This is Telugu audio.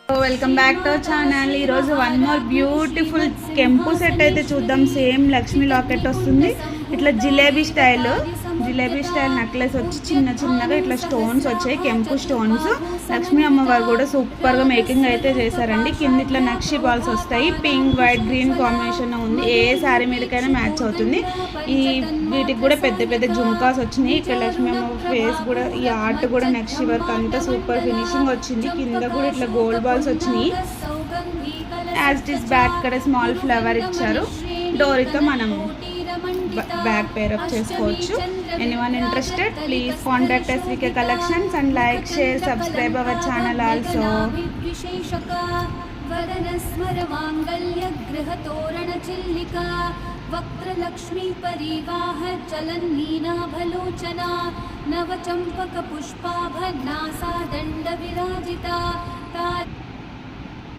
Welcome back to channel. ఈరోజు వన్ మోర్ బ్యూటిఫుల్ కెంపు సెట్ అయితే చూద్దాం. సేమ్ లక్ష్మీ లాకెట్ వస్తుంది, ఇట్లా జిలేబీ స్టైల్ నెక్లెస్ వచ్చి చిన్న చిన్నగా ఇట్లా స్టోన్స్ వచ్చాయి, కెంపు స్టోన్స్. లక్ష్మీ అమ్మవారు కూడా సూపర్గా మేకింగ్ అయితే చేశారండి. కింద ఇట్లా నక్షి బాల్స్ వస్తాయి, పింక్ వైట్ గ్రీన్ కాంబినేషన్ ఉంది. ఏ శారీ మీదకైనా మ్యాచ్ అవుతుంది. వీటికి కూడా పెద్ద పెద్ద జుమ్కాస్ వచ్చినాయి. ఇక్కడ లక్ష్మీ అమ్మ ఫేస్ కూడా, ఈ ఆర్ట్ కూడా నక్షి వర్క్ అంతా సూపర్ ఫినిషింగ్ వచ్చింది. కింద కూడా ఇట్లా గోల్డ్ బాల్స్ వచ్చినాయి. యాజ్ ఇట్ ఈస్ బ్యాక్ ఇక్కడ స్మాల్ ఫ్లవర్ ఇచ్చారు. డోరీతో మనం బ్యాక్ పేరప్ చేసుకోవచ్చు. Anyone interested, please contact SVK Collections and like, share, subscribe our channel also. वक्त्रलक्ष्मी परिवाह चलन्नीनाभलोचना नवचम्पक पुष्पाभन्नासा दण्ड विराजिता